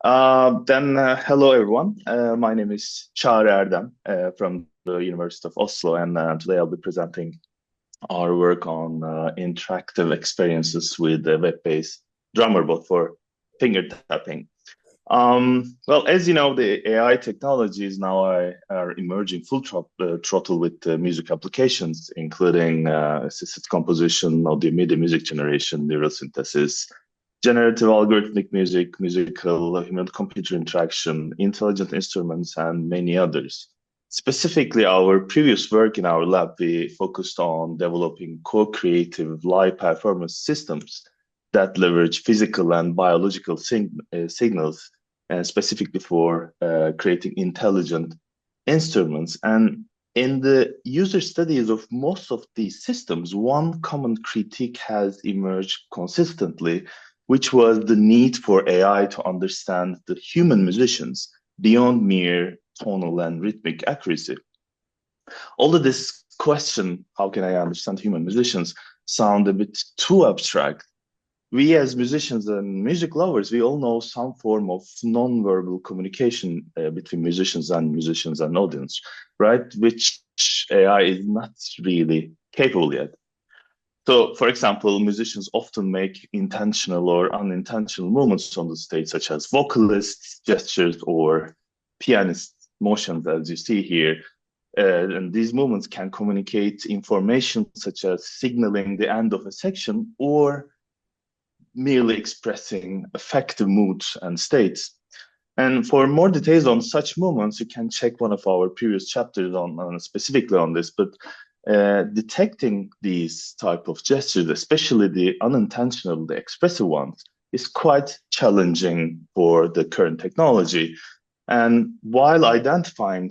Hello everyone. My name is Cargi Erdem from the University of Oslo, and today I'll be presenting our work on interactive experiences with a web-based drummer bot for finger tapping. Well, as you know, the AI technologies now are emerging throttle with music applications, including assisted composition, audio MIDI music generation, neural synthesis, generative algorithmic music, musical human-computer interaction, intelligent instruments, and many others. Specifically, our previous work in our lab, we focused on developing co-creative live performance systems that leverage physical and biological signals, specifically for creating intelligent instruments. And in the user studies of most of these systems, one common critique has emerged consistently, which was the need for AI to understand the human musicians beyond mere tonal and rhythmic accuracy. Although this question, how can I understand human musicians, sound a bit too abstract, we as musicians and music lovers, we all know some form of non-verbal communication between musicians and audience, right? Which AI is not really capable yet. So, for example, musicians often make intentional or unintentional movements on the stage, such as vocalists' gestures or pianist motions, as you see here. And these movements can communicate information such as signaling the end of a section or merely expressing affective moods and states. And for more details on such movements, you can check one of our previous chapters on specifically on this. But detecting these type of gestures, especially the unintentional, the expressive ones, is quite challenging for the current technology. And while detecting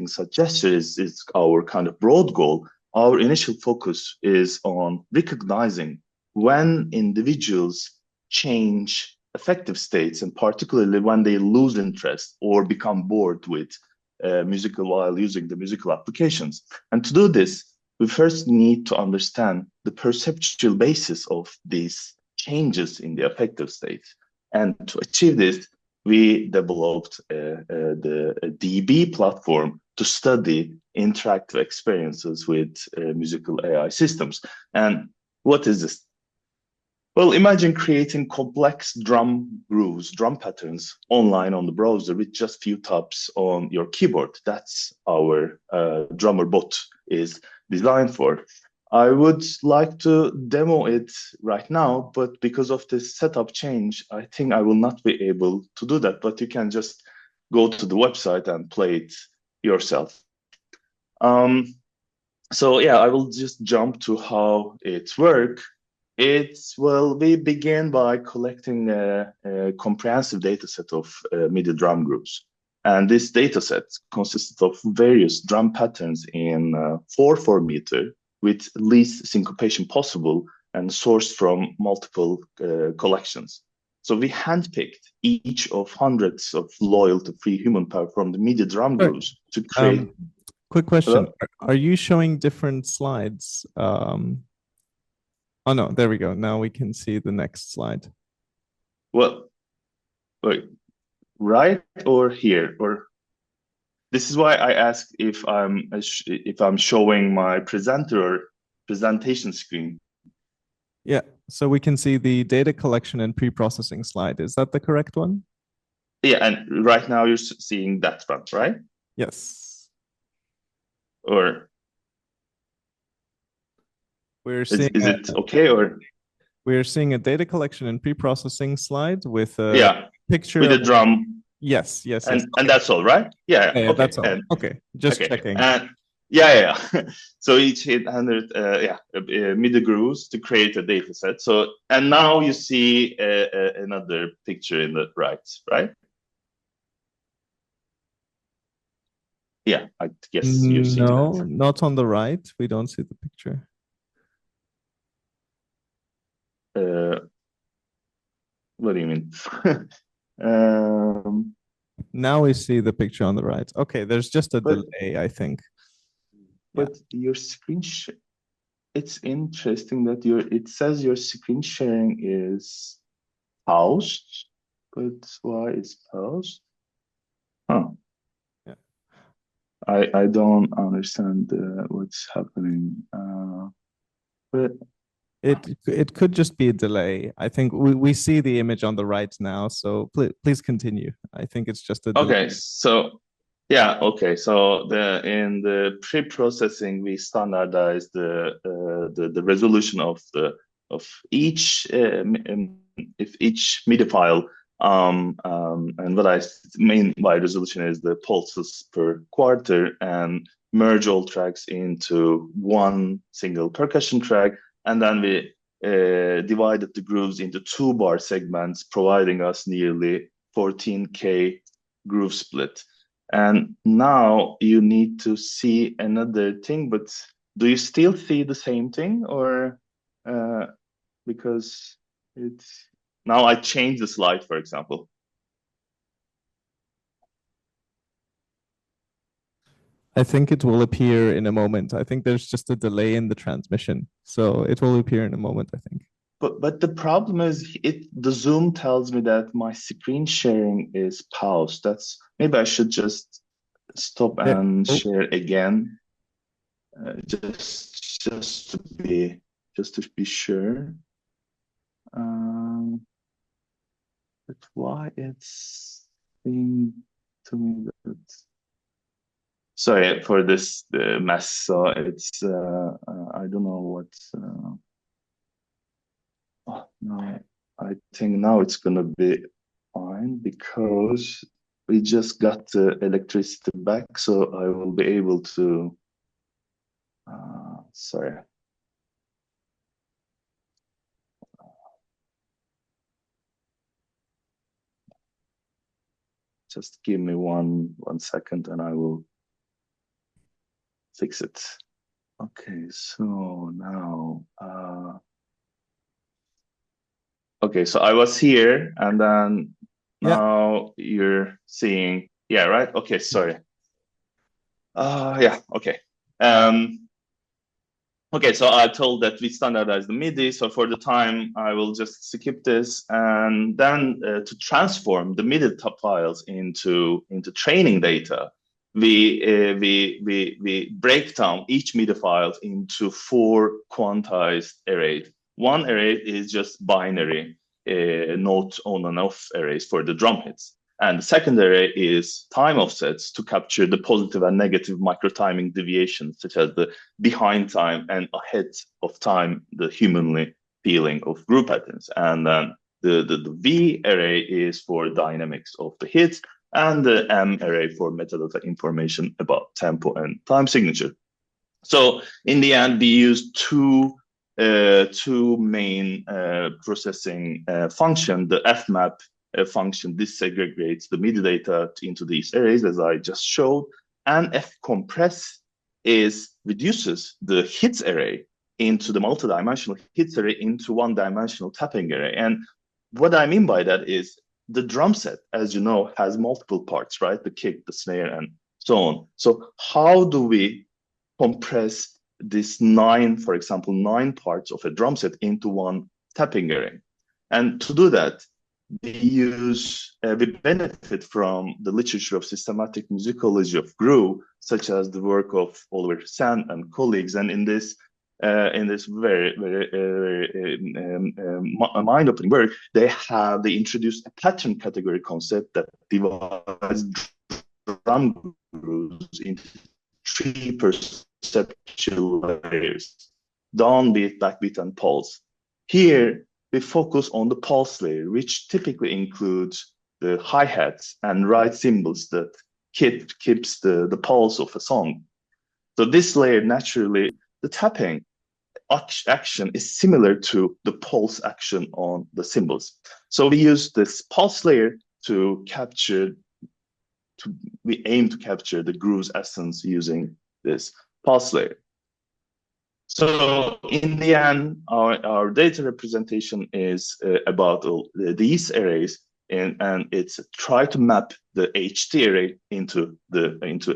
such gestures is our kind of broad goal, our initial focus is on recognizing when individuals change affective states, and particularly when they lose interest or become bored with musical while using the musical applications. And to do this, we first need to understand the perceptual basis of these changes in the affective states. And to achieve this, we developed the DB platform to study interactive experiences with musical AI systems. And what is this? Well, imagine creating complex drum grooves, drum patterns online on the browser with just few taps on your keyboard. That's our drummer bot is designed for. I would like to demo it right now, but because of this setup change, I think I will not be able to do that, but you can just go to the website and play it yourself. So yeah, I will just jump to how it works. We begin by collecting a comprehensive data set of MIDI drum groups. And this data set consists of various drum patterns in 4/4 meter with least syncopation possible and sourced from multiple collections. So we handpicked each of hundreds of loyal to free human power from the MIDI drum Sorry. groups to create. Quick question. Hello? Are you showing different slides? Oh no, there we go. Now we can see the next slide. Well, wait, right or here or this is why I asked if I'm showing my presenter or presentation screen. Yeah, so we can see the data collection and pre-processing slide. Is that the correct one? Yeah, and right now you're seeing that one, right? Yes. Or We're is seeing it okay or we're seeing a data collection and pre-processing slide with a yeah, picture with a of drum yes. and Okay. that's all, right? Yeah, Yeah, okay. that's all. And Okay, just okay. checking. And yeah. So each hit 100 MIDI grooves to create a data set. So and now you see another picture in the right? Yeah, I guess you're seeing No, that. not on the right. We don't see the picture. What do you mean? um, Now we see the picture on the right. Okay, there's just a but delay, I think. Yeah. but your screen it's interesting that it says your screen sharing is paused, but why is paused? Huh. Yeah. I don't understand what's happening. But It could just be a delay. I think we see the image on the right now, so please continue. I think it's just a delay. okay, so yeah, okay. So in the pre-processing, we standardize the resolution of each if each MIDI file. And what I mean by resolution is the pulses per quarter, and merge all tracks into one single percussion track, and then we divided the grooves into 2-bar segments, providing us nearly 14K groove split. And now you need to see another thing, but do you still see the same thing, or because it's now I change the slide, for example. I think it will appear in a moment. I think there's just a delay in the transmission, so it will appear in a moment, I think. But the problem is the Zoom tells me that my screen sharing is paused. That's maybe I should just stop There, and oh, share again, just to be sure. But why it's saying to me that sorry for this mess. So it's I don't know what. Oh, no, I think now it's gonna be fine because we just got the electricity back, so I will be able to. Sorry. Just give me one second and I will fix it. Okay, so now okay, so I was here and then yeah, now you're seeing, yeah, right? Okay, sorry. Yeah, okay. Okay, so I told that we standardize the MIDI. So for the time, I will just skip this, and then to transform the MIDI top files into training data, we break down each MIDI file into 4 quantized arrays. One array is just binary note on and off arrays for the drum hits. And the second array is time offsets to capture the positive and negative micro timing deviations, such as the behind time and ahead of time, the humanly feeling of group patterns. And then the V array is for dynamics of the hits, and the M array for metadata information about tempo and time signature. So in the end, we use two main processing function. The fmap function disaggregates the MIDI data into these arrays, as I just showed, and fcompress reduces the hits array into the multidimensional hits array into one-dimensional tapping array. And what I mean by that is the drum set, as you know, has multiple parts, right? The kick, the snare, and so on. So how do we compress this 9, for example, 9 parts of a drum set into one tapping array? And to do that, we benefit from the literature of systematic musicology of groove, such as the work of Oliver Sand and colleagues. And in this very mind-opening work, they introduced a pattern category concept that divides drum grooves into 3 perceptual layers: downbeat, backbeat, and pulse. Here, we focus on the pulse layer, which typically includes the hi-hats and ride cymbals that keeps the pulse of a song. So this layer, naturally, the tapping action is similar to the pulse action on the cymbals. So we use this pulse layer we aim to capture the groove's essence using this pulse layer. So in the end, our data representation is about these arrays, and it's try to map the HT array into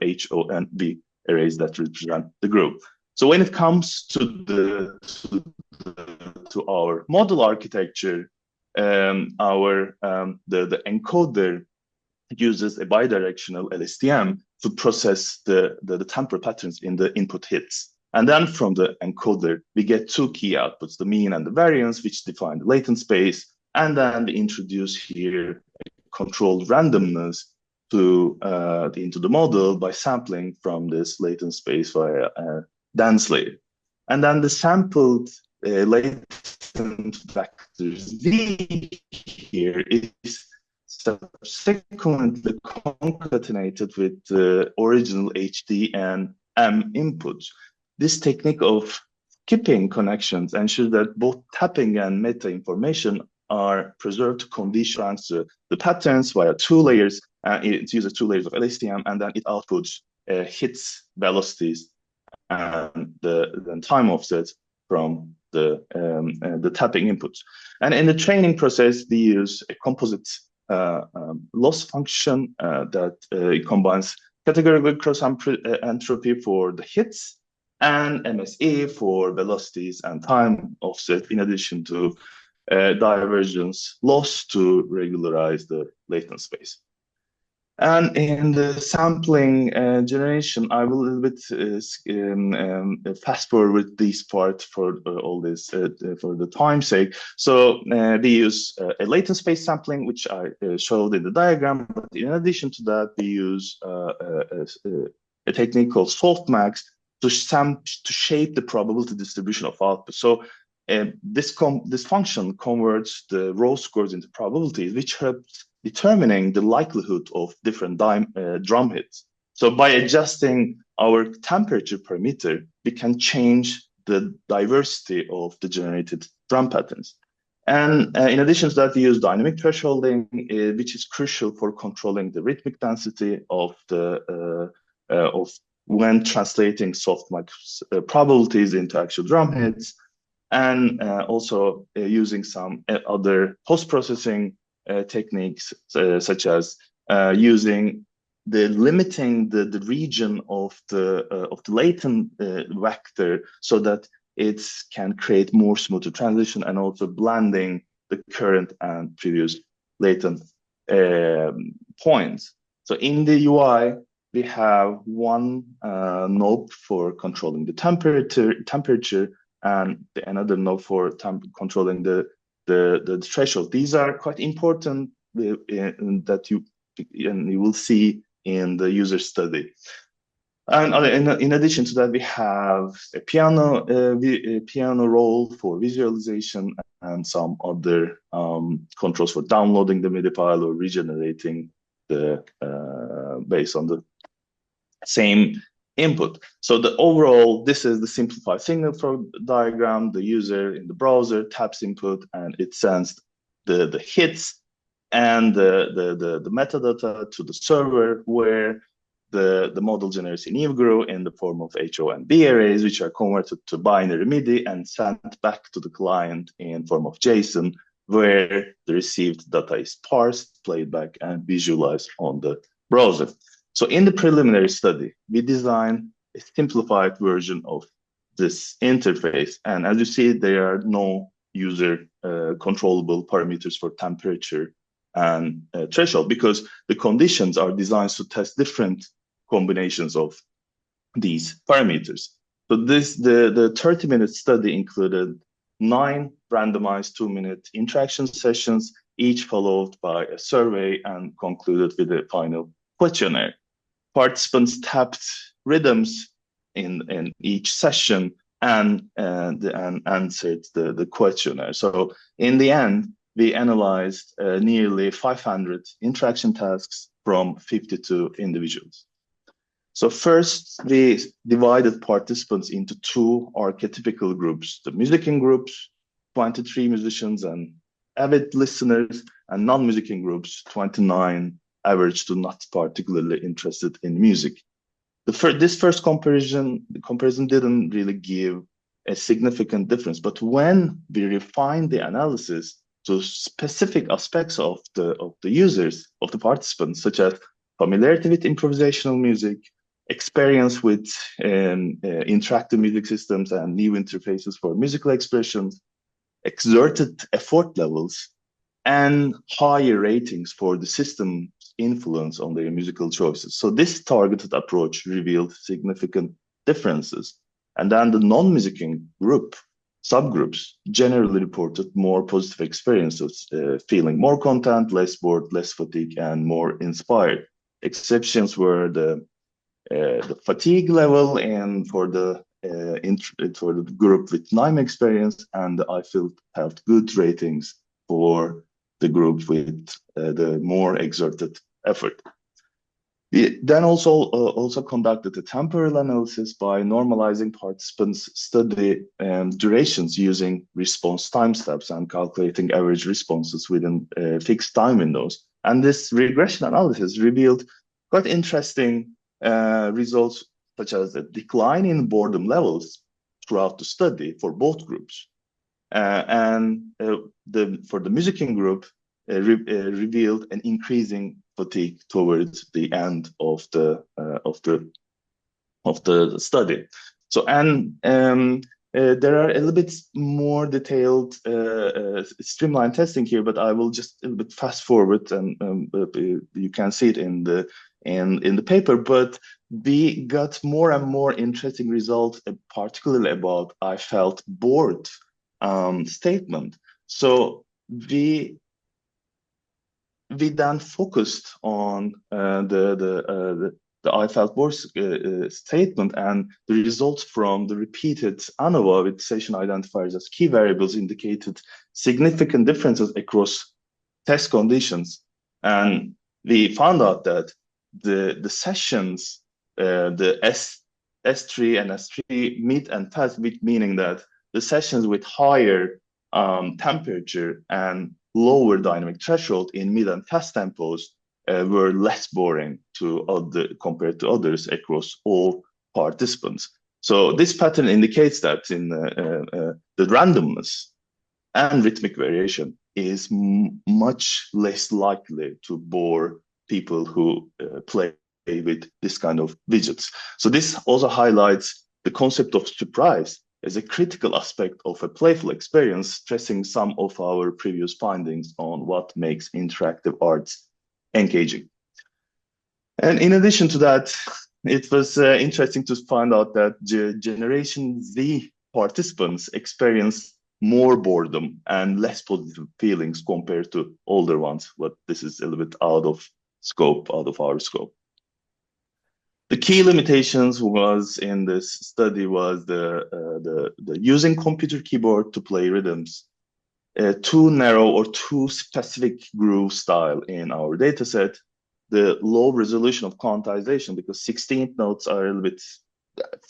H, O, and V arrays that represent the groove. So when it comes to our model architecture, the encoder uses a bidirectional LSTM to process the temporal patterns in the input hits. And then from the encoder, we get two key outputs, the mean and the variance, which define the latent space. And then we introduce here controlled randomness into the model by sampling from this latent space via a dense layer. And then the sampled latent vectors V here is subsequently concatenated with the original HD and M inputs. This technique of skipping connections ensures that both tapping and meta information are preserved to condition transfer the patterns via two layers. It uses two layers of LSTM, and then it outputs hits, velocities, and the time offsets from the tapping inputs. And in the training process, we use a composite loss function that combines categorical cross entropy for the hits and MSE for velocities and time offset, in addition to divergence loss to regularize the latent space. And in the sampling generation, I will a little bit fast forward with this part for all this for the time's sake. So we use a latent space sampling, which I showed in the diagram. But in addition to that, we use a technique called softmax to shape the probability distribution of output. So this function converts the raw scores into probabilities, which helps determining the likelihood of different drum hits. So by adjusting our temperature parameter, we can change the diversity of the generated drum patterns. And in addition to that, we use dynamic thresholding, which is crucial for controlling the rhythmic density of when translating softmax probabilities into actual drum hits, and also using some other post-processing techniques, such as limiting the region of the latent vector so that it can create more smoother transition, and also blending the current and previous latent points. So in the UI, we have one knob for controlling the temperature, and another knob for controlling the threshold. These are quite important that you will see in the user study. And in addition to that, we have a piano roll for visualization, and some other controls for downloading the MIDI file or regenerating the based on the same input. So the overall, this is the simplified signal flow diagram. The user in the browser taps input, and it sends the hits and the metadata to the server, where the model generates an EVGRU in the form of HO and B arrays, which are converted to binary MIDI and sent back to the client in form of JSON, where the received data is parsed, played back, and visualized on the browser. So in the preliminary study, we designed a simplified version of this interface. And as you see, there are no user controllable parameters for temperature and threshold, because the conditions are designed to test different combinations of these parameters. So the 30-minute study included 9 randomized 2-minute interaction sessions, each followed by a survey and concluded with a final questionnaire. Participants tapped rhythms in each session and answered the questionnaire. So in the end, we analyzed nearly 500 interaction tasks from 52 individuals. So first, we divided participants into 2 archetypical groups: the musician groups, 23 musicians and avid listeners, and non-musician groups, 29 average to not particularly interested in music. This first comparison didn't really give a significant difference, but when we refined the analysis to specific aspects of the users, of the participants, such as familiarity with improvisational music, experience with interactive music systems and new interfaces for musical expressions, exerted effort levels, and higher ratings for the system's influence on their musical choices. So this targeted approach revealed significant differences. And then the non-musicking subgroups generally reported more positive experiences, feeling more content, less bored, less fatigue, and more inspired. Exceptions were the fatigue level, and for the group with NIME experience, and I felt good ratings for the group with the more exerted effort. We then also conducted a temporal analysis by normalizing participants' study durations using response time steps and calculating average responses within fixed time windows. And this regression analysis revealed quite interesting results, such as a decline in boredom levels throughout the study for both groups. For the musicking group, revealed an increasing fatigue towards the end of the study. So, there are a little bit more detailed streamlined testing here, but I will just a little bit fast forward, and you can see it in the paper. But we got more and more interesting results, particularly about "I felt bored" statement. So we then focused on the I felt bored statement, and the results from the repeated ANOVA with session identifiers as key variables indicated significant differences across test conditions. And we found out that the sessions, the S3 and S3 mid and test, meaning that the sessions with higher temperature and lower dynamic threshold in mid and fast tempos were less boring compared to others across all participants. So this pattern indicates that in the randomness and rhythmic variation is much less likely to bore people who play with this kind of widgets. So this also highlights the concept of surprise as a critical aspect of a playful experience, stressing some of our previous findings on what makes interactive arts engaging. And in addition to that, it was interesting to find out that Generation Z participants experience more boredom and less positive feelings compared to older ones, but this is a little bit out of our scope. The key limitations was in this study was the using computer keyboard to play rhythms, too narrow or too specific groove style in our data set, the low resolution of quantization, because 16th notes are a little bit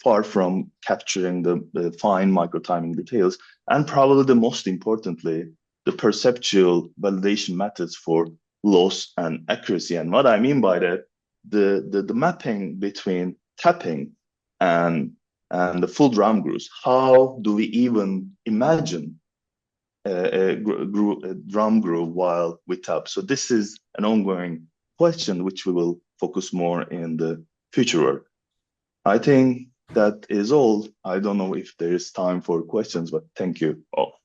far from capturing the fine micro timing details, and probably the most importantly, the perceptual validation methods for loss and accuracy. And what I mean by that, the mapping between tapping and the full drum grooves. How do we even imagine a drum groove while we tap? So this is an ongoing question which we will focus more in the future work. I think that is all. I don't know if there is time for questions, but thank you all.